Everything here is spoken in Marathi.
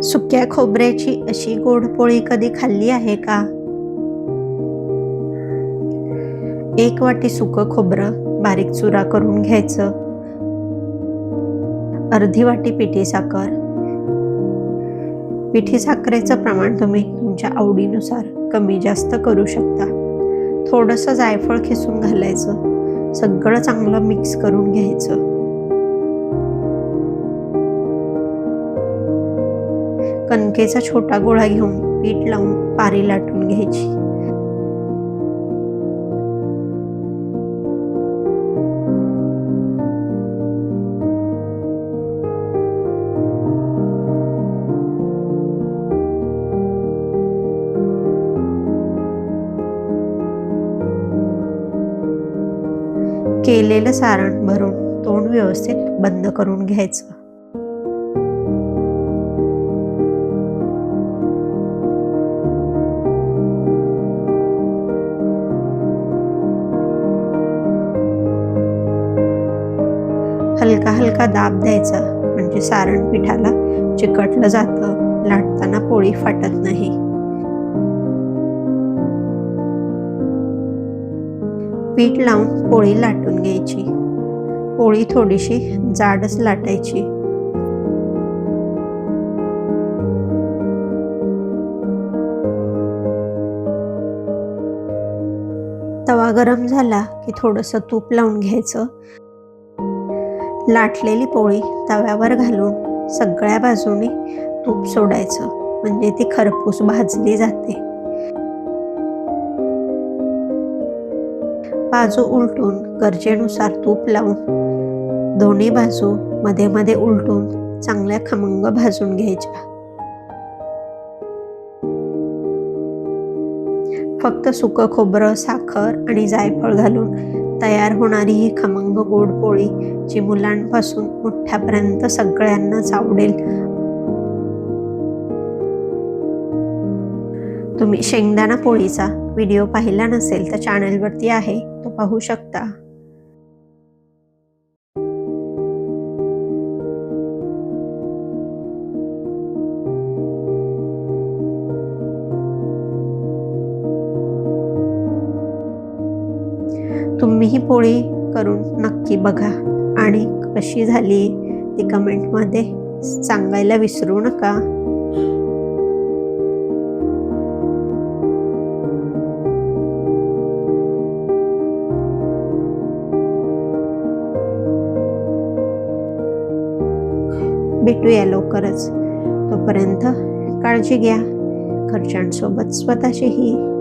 सुक्या खोबऱ्याची अशी गोड पोळी कधी खाल्ली आहे का? 1 वाटी सुकं खोबरं बारीक चुरा करून घ्यायचं. अर्धी वाटी पिठी साखर. पिठी साखरेचं प्रमाण तुम्ही तुमच्या आवडीनुसार कमी जास्त करू शकता. थोडंसं जायफळ खिसून घालायचं. सगळं चांगलं मिक्स करून घ्यायचं. कणकेचा छोटा गोळा घेऊन पीठ लावून पारी लाटून घ्यायची. केलेलं सारण भरून तोंड व्यवस्थित बंद करून घ्यायचं. हलका हलका दाब द्यायचा, म्हणजे सारण पिठाला चिकटलं जातं. लाटताना पोळी फाटत नाही. पीठ लावून पोळी लाटून घ्यायची. पोळी थोडीशी जाडच लाटायची. तवा गरम झाला की थोडंसं तूप लावून घ्यायचं. लाटलेली पोळी तव्यावर घालून सगळ्या बाजूनी तूप सोडायचं, म्हणजे ती खरपूस भाजली जाते. बाजू उलटून गरजेनुसार तूप लावून दोन्ही बाजू मध्ये मध्ये उलटून चांगल्या खमंग भाजून घ्यायच्या. फक्त सुकं खोबरं, साखर आणि जायफळ घालून तयार होणारी ही खमंग गोड पोळी जी मुलांपासून मोठ्यापर्यंत सगळ्यांनाच आवडेल. तुम्ही शेंगदाणा पोळीचा व्हिडिओ पाहिला नसेल तर चॅनलवरती आहे, तो पाहू शकता. तुम्ही ही पोळी करून नक्की बघा आणि कशी झाली ती कमेंटमध्ये सांगायला विसरू नका. भेटूया लवकरच. तोपर्यंत काळजी घ्या. घरच्यांसोबत स्वतःचीही.